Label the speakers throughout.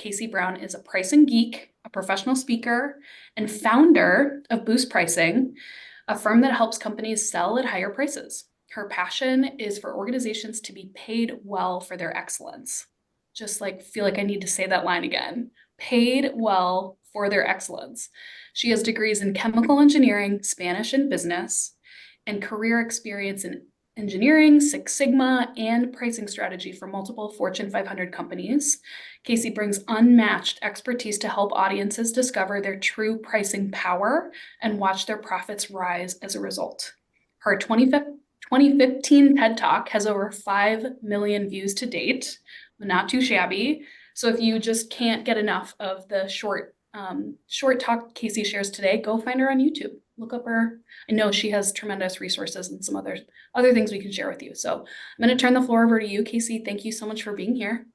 Speaker 1: Casey Brown is a pricing geek, a professional speaker, and founder of Boost Pricing, a firm that helps companies sell at higher prices. Her passion is for organizations to be paid well for their excellence. Just like feel like I need to say that line again. Paid well for their excellence. She has degrees in chemical engineering, Spanish and business, and career experience in engineering, Six Sigma, and pricing strategy for multiple Fortune 500 companies. Casey brings unmatched expertise to help audiences discover their true pricing power and watch their profits rise as a result. Her 2015 TED Talk has over 5 million views to date, not too shabby. So if you just can't get enough of the short talk Casey shares today, go find her on YouTube. Look up her. I know she has tremendous resources and some other things we can share with you. So I'm going to turn the floor over to you, Casey. Thank you so much for being here.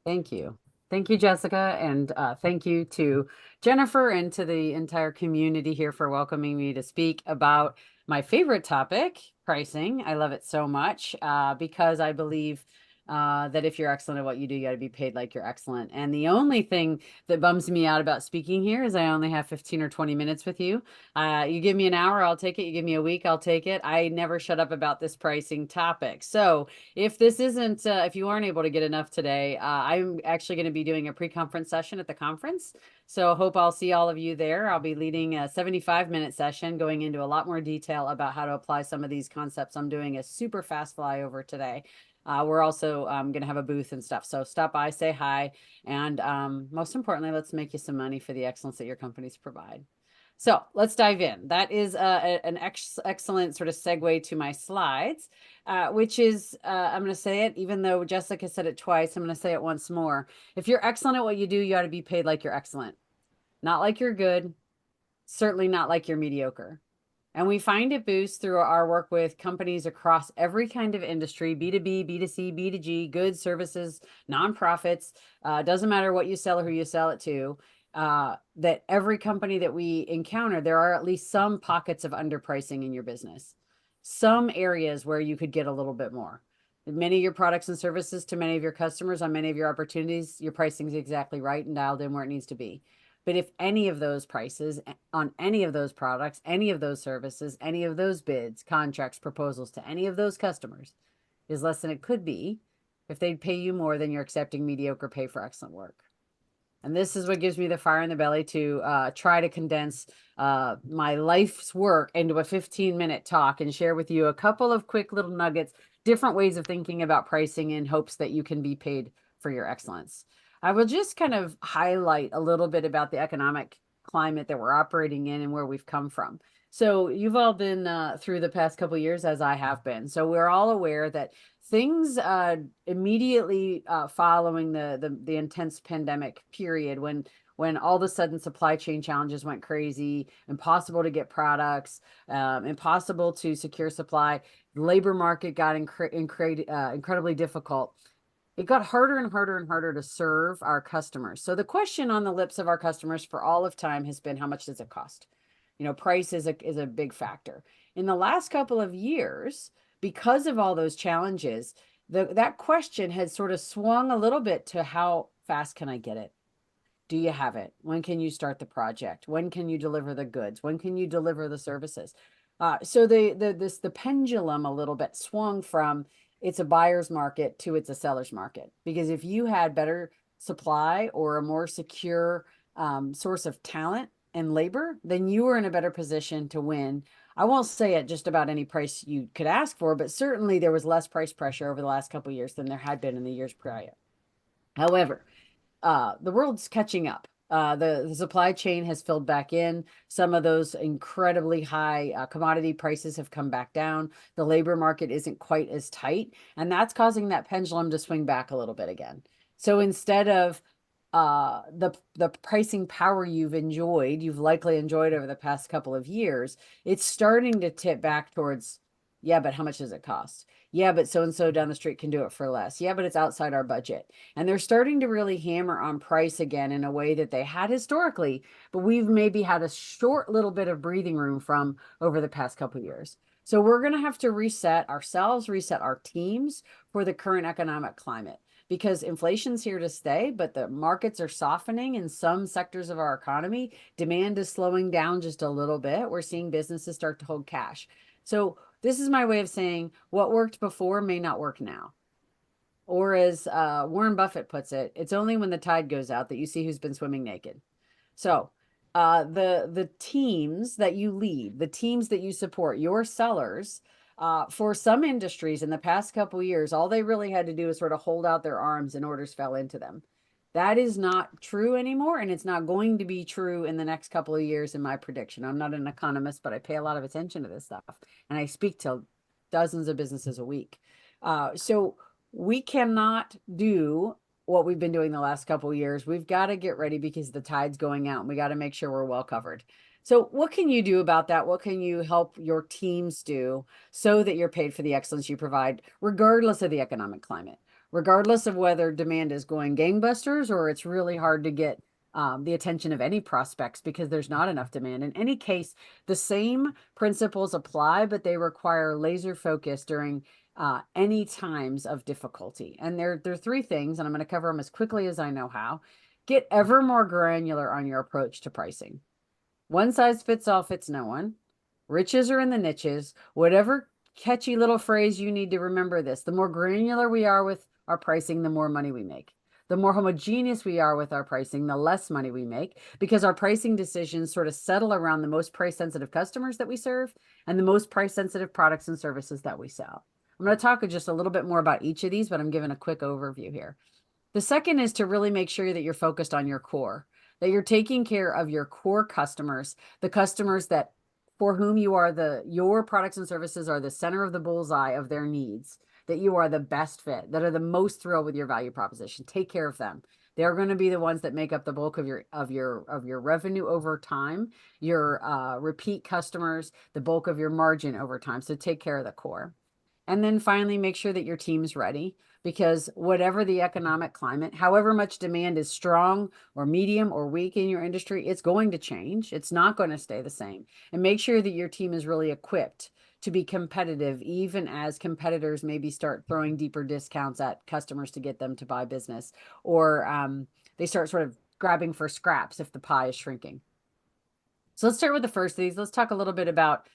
Speaker 2: Thank you. Thank you, Jessica. And thank you to Jennifer and to the entire community here for welcoming me to speak about my favorite topic, pricing. I love it so much because I believe that if you're excellent at what you do, you got to be paid like you're excellent. And the only thing that bums me out about speaking here is I only have 15 or 20 minutes with you. You give me an hour, I'll take it. You give me a week, I'll take it. I never shut up about this pricing topic. So if this isn't, if you aren't able to get enough today, I'm actually going to be doing a pre-conference session at the conference. So hope I'll see all of you there. I'll be leading a 75-minute session going into a lot more detail about how to apply some of these concepts. I'm doing a super fast flyover today. We're also going to have a booth and stuff. So stop by, say hi, and most importantly, let's make you some money for the excellence that your companies provide. So let's dive in. That is an excellent sort of segue to my slides, which is, I'm going to say it, even though Jessica said it twice, I'm going to say it once more. If you're excellent at what you do, you ought to be paid like you're excellent, not like you're good, certainly not like you're mediocre. And we find it boosts through our work with companies across every kind of industry, B2B, B2C, B2G, goods, services, nonprofits. Doesn't matter what you sell or who you sell it to. That every company that we encounter, there are at least some pockets of underpricing in your business. Some areas where you could get a little bit more. Many of your products and services to many of your customers on many of your opportunities, your pricing is exactly right and dialed in where it needs to be. But if any of those prices on any of those products, any of those services, any of those bids, contracts, proposals to any of those customers is less than it could be, if they'd pay you more than you're accepting mediocre pay for excellent work. And this is what gives me the fire in the belly to try to condense my life's work into a 15-minute talk and share with you a couple of quick little nuggets, different ways of thinking about pricing in hopes that you can be paid for your excellence. I will just kind of highlight a little bit about the economic climate that we're operating in and where we've come from. So you've all been through the past couple of years, as I have been. So we're all aware that things immediately following the intense pandemic period, when all of a sudden supply chain challenges went crazy, impossible to get products, impossible to secure supply, the labor market got incredibly difficult. It got harder and harder and harder to serve our customers. So the question on the lips of our customers for all of time has been, how much does it cost? You know, price is a big factor. In the last couple of years, because of all those challenges, that question has sort of swung a little bit to how fast can I get it? Do you have it? When can you start the project? When can you deliver the goods? When can you deliver the services? So the pendulum a little bit swung from it's a buyer's market to it's a seller's market. Because if you had better supply or a more secure source of talent and labor, then you were in a better position to win. I won't say at just about any price you could ask for, but certainly there was less price pressure over the last couple of years than there had been in the years prior. However, the world's catching up. The supply chain has filled back in. Some of those incredibly high commodity prices have come back down. The labor market isn't quite as tight, and that's causing that pendulum to swing back a little bit again. So instead of the pricing power you've likely enjoyed over the past couple of years, it's starting to tip back towards, yeah, but how much does it cost? Yeah, but so-and-so down the street can do it for less. Yeah, but it's outside our budget. And they're starting to really hammer on price again in a way that they had historically, but we've maybe had a short little bit of breathing room from over the past couple of years. So we're going to have to reset ourselves, reset our teams for the current economic climate. because inflation's here to stay, but the markets are softening in some sectors of our economy. Demand is slowing down just a little bit. We're seeing businesses start to hold cash. So this is my way of saying what worked before may not work now. Or as Warren Buffett puts it, it's only when the tide goes out that you see who's been swimming naked. So the teams that you lead, the teams that you support, your sellers, for some industries in the past couple of years, all they really had to do is sort of hold out their arms and orders fell into them. That is not true anymore, and it's not going to be true in the next couple of years, in my prediction. I'm not an economist, but I pay a lot of attention to this stuff, and I speak to dozens of businesses a week. So we cannot do what we've been doing the last couple of years. We've got to get ready because the tide's going out and we got to make sure we're well covered. So what can you do about that? What can you help your teams do so that you're paid for the excellence you provide, regardless of the economic climate, regardless of whether demand is going gangbusters or it's really hard to get the attention of any prospects because there's not enough demand. In any case, the same principles apply, but they require laser focus during any times of difficulty. And there are three things, and I'm going to cover them as quickly as I know how. Get ever more granular on your approach to pricing. One size fits all fits no one. Riches are in the niches. Whatever catchy little phrase you need to remember this, the more granular we are with our pricing, the more money we make. The more homogeneous we are with our pricing, the less money we make, because our pricing decisions sort of settle around the most price sensitive customers that we serve and the most price sensitive products and services that we sell. I'm going to talk just a little bit more about each of these, but I'm giving a quick overview here. The second is to really make sure that you're focused on your core, that you're taking care of your core customers, the customers that for whom your products and services are the center of the bullseye of their needs, that you are the best fit, that are the most thrilled with your value proposition. Take care of them. They're going to be the ones that make up the bulk of your revenue over time, your repeat customers, the bulk of your margin over time. So take care of the core. And then finally, make sure that your team's ready, because whatever the economic climate, however much demand is strong or medium or weak in your industry, it's going to change. It's not going to stay the same. And make sure that your team is really equipped to be competitive, even as competitors maybe start throwing deeper discounts at customers to get them to buy business, or they start sort of grabbing for scraps if the pie is shrinking. So let's start with the first of these. Let's talk a little bit about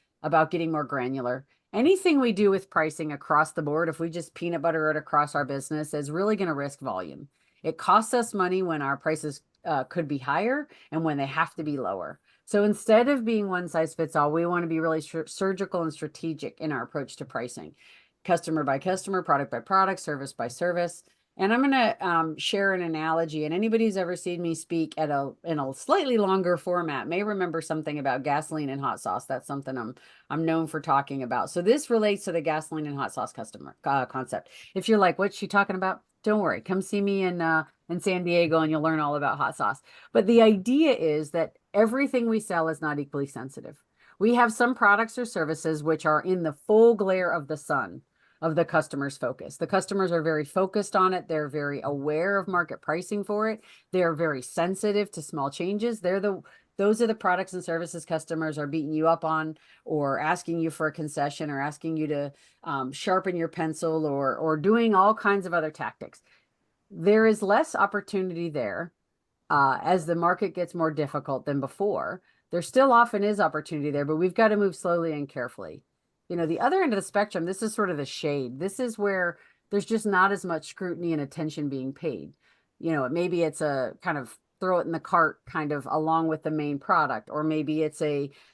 Speaker 2: getting more granular. Anything we do with pricing across the board, if we just peanut butter it across our business, is really going to risk volume. It costs us money when our prices could be higher and when they have to be lower. So instead of being one size fits all, we want to be really surgical and strategic in our approach to pricing, customer by customer, product by product, service by service. And I'm going to share an analogy, and anybody who's ever seen me speak in a slightly longer format may remember something about gasoline and hot sauce. That's something I'm known for talking about. So this relates to the gasoline and hot sauce customer concept. If you're like, what's she talking about? Don't worry, come see me in San Diego and you'll learn all about hot sauce. But the idea is that everything we sell is not equally sensitive. We have some products or services which are in the full glare of the sun of the customer's focus. The customers are very focused on it. They're very aware of market pricing for it. They're very sensitive to small changes. Those are the products and services customers are beating you up on, or asking you for a concession, or asking you to sharpen your pencil, or doing all kinds of other tactics. There is less opportunity there as the market gets more difficult than before. There still often is opportunity there, but we've got to move slowly and carefully. The other end of the spectrum, this is sort of the shade. This is where there's just not as much scrutiny and attention being paid. Maybe it's a kind of throw it in the cart kind of along with the main product, or maybe it's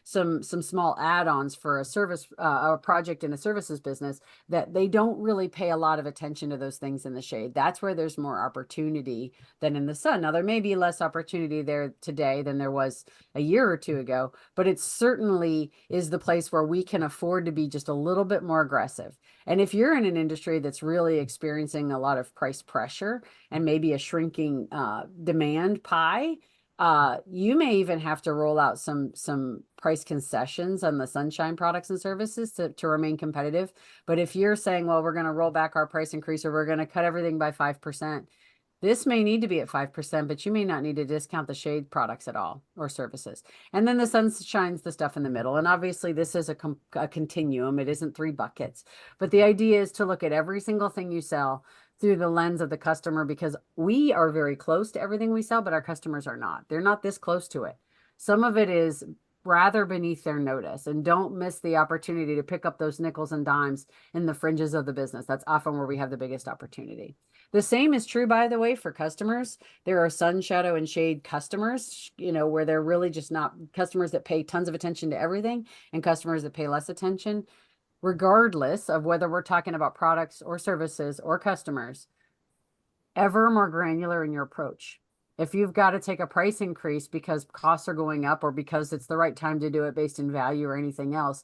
Speaker 2: some small add-ons for a service, a project in a services business that they don't really pay a lot of attention to those things in the shade. That's where there's more opportunity than in the sun. Now, there may be less opportunity there today than there was a year or two ago, but it certainly is the place where we can afford to be just a little bit more aggressive. And if you're in an industry that's really experiencing a lot of price pressure and maybe a shrinking demand pie, you may even have to roll out some price concessions on the sunshine products and services to remain competitive. But if you're saying, well, we're going to roll back our price increase, or we're going to cut everything by 5%, this may need to be at 5%, but you may not need to discount the shade products at all, or services. And then the sun shines the stuff in the middle. And obviously this is a continuum. It isn't three buckets, but the idea is to look at every single thing you sell through the lens of the customer, because we are very close to everything we sell, but our customers are not. They're not this close to it. Some of it is rather beneath their notice, and don't miss the opportunity to pick up those nickels and dimes in the fringes of the business. That's often where we have the biggest opportunity. The same is true, by the way, for customers. There are sun, shadow, and shade customers, where they're really just not customers that pay tons of attention to everything and customers that pay less attention. Regardless of whether we're talking about products or services or customers, ever more granular in your approach. If you've got to take a price increase because costs are going up or because it's the right time to do it based in value or anything else,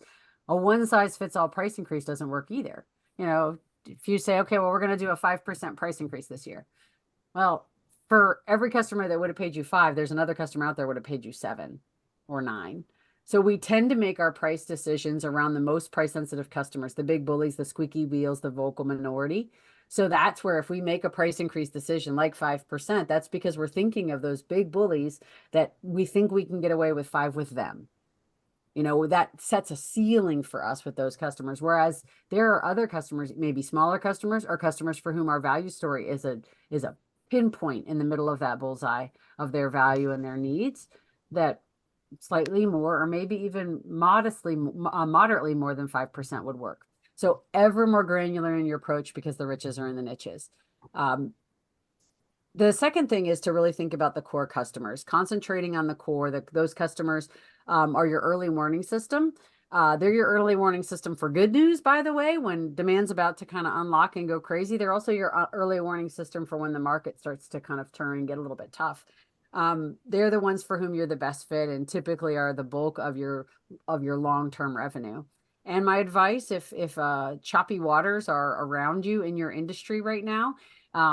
Speaker 2: a one size fits all price increase doesn't work either. If you say, okay, well, we're going to do a 5% price increase this year. Well, for every customer that would have paid you 5, there's another customer out there would have paid you 7 or 9. So we tend to make our price decisions around the most price sensitive customers, the big bullies, the squeaky wheels, the vocal minority. So that's where if we make a price increase decision like 5%, that's because we're thinking of those big bullies that we think we can get away with 5 with them. That sets a ceiling for us with those customers. Whereas there are other customers, maybe smaller customers or customers for whom our value story is a pinpoint in the middle of that bullseye of their value and their needs, that slightly more or maybe even moderately more than 5% would work. So ever more granular in your approach, because the riches are in the niches. The second thing is to really think about the core customers, concentrating on the core. Those customers are your early warning system. They're your early warning system for good news, by the way, when demand's about to kind of unlock and go crazy. They're also your early warning system for when the market starts to kind of turn and get a little bit tough. They're the ones for whom you're the best fit and typically are the bulk of your long-term revenue. And my advice, if choppy waters are around you in your industry right now,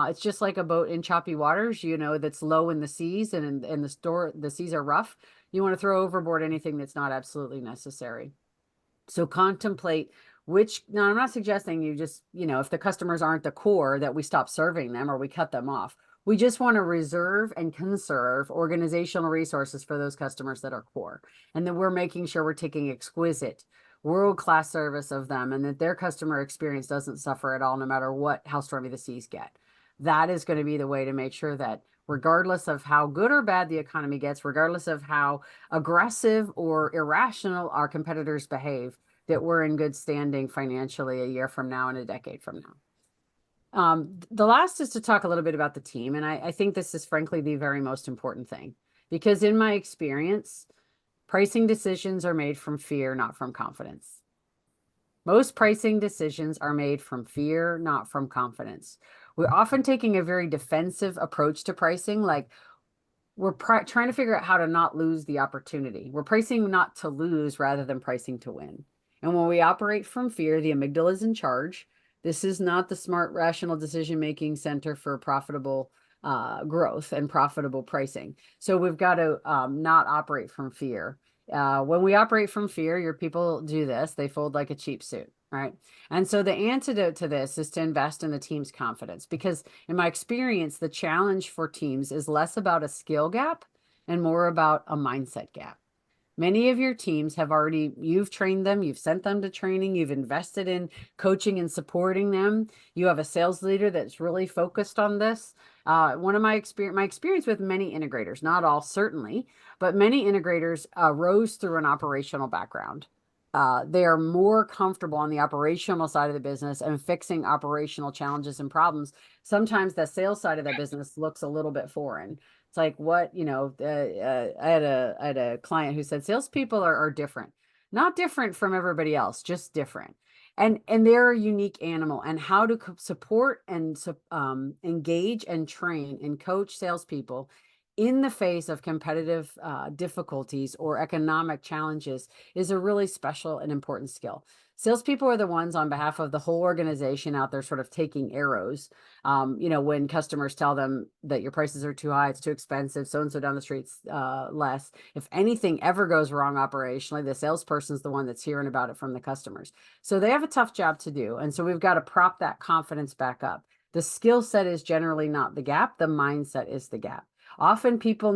Speaker 2: it's just like a boat in choppy waters, that's low in the seas and in the seas are rough. You want to throw overboard anything that's not absolutely necessary. So contemplate now I'm not suggesting you just, if the customers aren't the core, that we stop serving them or we cut them off. We just want to reserve and conserve organizational resources for those customers that are core. And that we're making sure we're taking exquisite world-class service of them and that their customer experience doesn't suffer at all, no matter how stormy the seas get. That is going to be the way to make sure that regardless of how good or bad the economy gets, regardless of how aggressive or irrational our competitors behave, that we're in good standing financially a year from now and a decade from now. The last is to talk a little bit about the team. And I think this is frankly the very most important thing, because in my experience, pricing decisions are made from fear, not from confidence. Most pricing decisions are made from fear, not from confidence. We're often taking a very defensive approach to pricing, like we're trying to figure out how to not lose the opportunity. We're pricing not to lose rather than pricing to win. And when we operate from fear, the amygdala is in charge. This is not the smart, rational decision-making center for profitable growth and profitable pricing. So we've got to not operate from fear. When we operate from fear, your people do this. They fold like a cheap suit, right? And so the antidote to this is to invest in the team's confidence, because in my experience, the challenge for teams is less about a skill gap and more about a mindset gap. Many of your teams you've trained them, you've sent them to training, you've invested in coaching and supporting them. You have a sales leader that's really focused on this. One of my experience with many integrators, not all certainly, but many integrators rose through an operational background. They are more comfortable on the operational side of the business and fixing operational challenges and problems. Sometimes the sales side of the business looks a little bit foreign. It's like I had a client who said salespeople are different, not different from everybody else, just different. And they're a unique animal, and how to support and engage and train and coach salespeople in the face of competitive difficulties or economic challenges is a really special and important skill. Salespeople are the ones on behalf of the whole organization out there sort of taking arrows. When customers tell them that your prices are too high, it's too expensive, so-and-so down the street's less. If anything ever goes wrong operationally, the salesperson's the one that's hearing about it from the customers. So they have a tough job to do. And so we've got to prop that confidence back up. The skill set is generally not the gap. The mindset is the gap. Often salespeople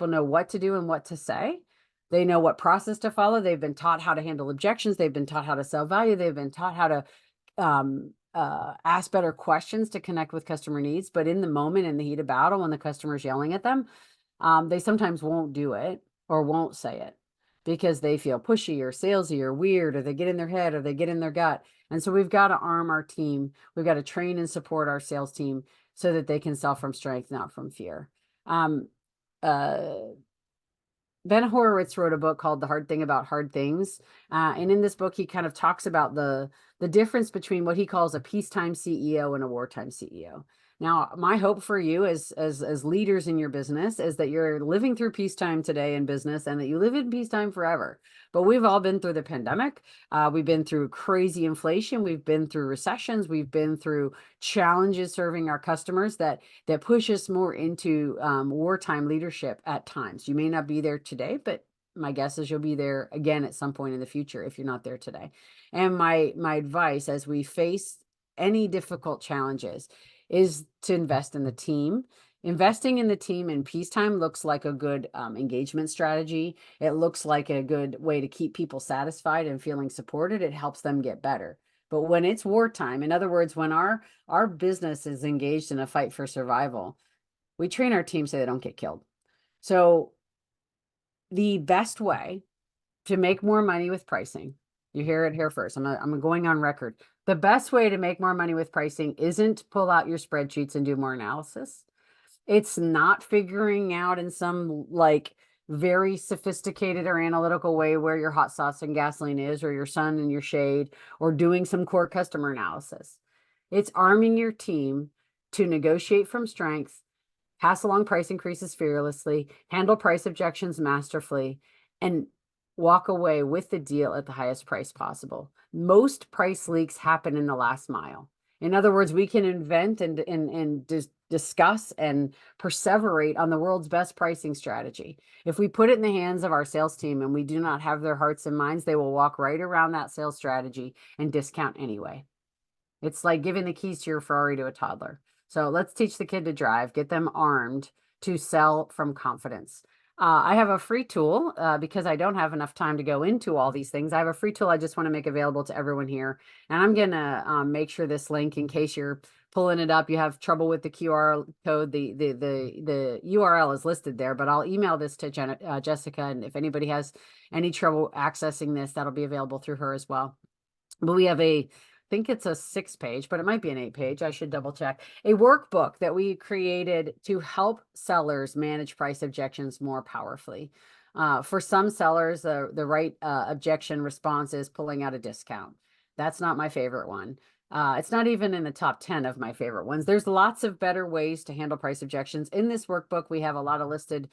Speaker 2: know what to do and what to say. They know what process to follow. They've been taught how to handle objections. They've been taught how to sell value. They've been taught how to ask better questions to connect with customer needs. But in the moment, in the heat of battle, when the customer's yelling at them, they sometimes won't do it or won't say it because they feel pushy or salesy or weird, or they get in their head or they get in their gut. And so we've got to arm our team. We've got to train and support our sales team so that they can sell from strength, not from fear. Um, uh, Ben Horowitz wrote a book called The Hard Thing About Hard Things. And in this book, he kind of talks about the difference between what he calls a peacetime CEO and a wartime CEO. Now, my hope for you as leaders in your business is that you're living through peacetime today in business and that you live in peacetime forever. But we've all been through the pandemic. We've been through crazy inflation. We've been through recessions. We've been through challenges serving our customers that push us more into wartime leadership at times. You may not be there today, but my guess is you'll be there again at some point in the future if you're not there today. And my advice as we face any difficult challenges is to invest in the team. Investing in the team in peacetime looks like a good engagement strategy. It looks like a good way to keep people satisfied and feeling supported. It helps them get better. But when it's wartime, in other words, when our business is engaged in a fight for survival, we train our team so they don't get killed. So the best way to make more money with pricing, you hear it here first. I'm going on record. The best way to make more money with pricing isn't pull out your spreadsheets and do more analysis. It's not figuring out in some like very sophisticated or analytical way where your hot sauce and gasoline is, or your sun and your shade, or doing some core customer analysis. It's arming your team to negotiate from strength, pass along price increases fearlessly, handle price objections masterfully, and walk away with the deal at the highest price possible. Most price leaks happen in the last mile. In other words, we can invent and discuss and perseverate on the world's best pricing strategy. If we put it in the hands of our sales team and we do not have their hearts and minds, they will walk right around that sales strategy and discount anyway. It's like giving the keys to your Ferrari to a toddler. So let's teach the kid to drive, get them armed to sell from confidence. I have a free tool because I don't have enough time to go into all these things. I have a free tool I just want to make available to everyone here. And I'm going to make sure this link, in case you're pulling it up, you have trouble with the QR code, the URL is listed there, but I'll email this to Jessica. And if anybody has any trouble accessing this, that'll be available through her as well. But we have I think it's a 6-page, but it might be an 8-page. I should double check. A workbook that we created to help sellers manage price objections more powerfully. For some sellers, the right objection response is pulling out a discount. That's not my favorite one. It's not even in the top 10 of my favorite ones. There's lots of better ways to handle price objections. In this workbook, we have a lot of listed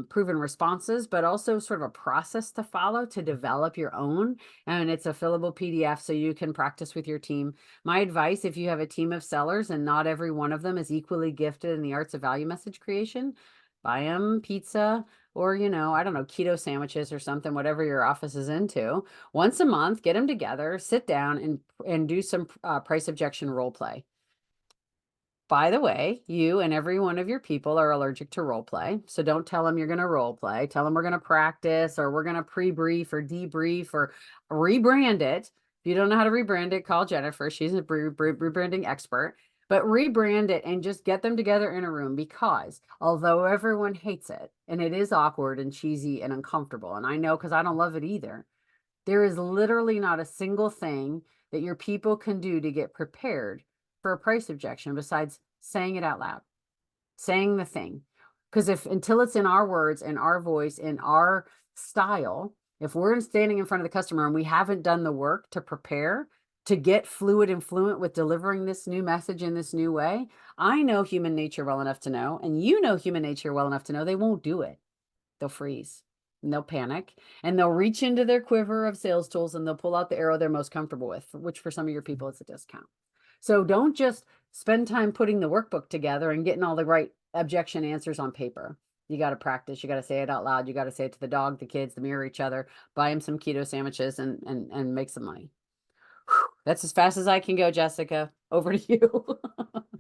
Speaker 2: proven responses, but also sort of a process to follow to develop your own. And it's a fillable PDF so you can practice with your team. My advice, if you have a team of sellers and not every one of them is equally gifted in the arts of value message creation, buy them pizza or, I don't know, keto sandwiches or something, whatever your office is into. Once a month, get them together, sit down and do some price objection role play. By the way, you and every one of your people are allergic to role play. So don't tell them you're going to role play. Tell them we're going to practice, or we're going to pre-brief or debrief or rebrand it. If you don't know how to rebrand it, call Jennifer. She's a rebranding expert. But rebrand it and just get them together in a room, because although everyone hates it and it is awkward and cheesy and uncomfortable, and I know because I don't love it either, there is literally not a single thing that your people can do to get prepared for a price objection besides saying it out loud, saying the thing. Because until it's in our words, in our voice, in our style, if we're standing in front of the customer and we haven't done the work to prepare to get fluid and fluent with delivering this new message in this new way, I know human nature well enough to know, and you know human nature well enough to know, they won't do it. They'll freeze and they'll panic and they'll reach into their quiver of sales tools and they'll pull out the arrow they're most comfortable with, which for some of your people is a discount. So don't just spend time putting the workbook together and getting all the right objection answers on paper. You got to practice. You got to say it out loud. You got to say it to the dog, the kids, the mirror, each other, buy them some keto sandwiches and make some money. Whew, that's as fast as I can go, Jessica. Over to you.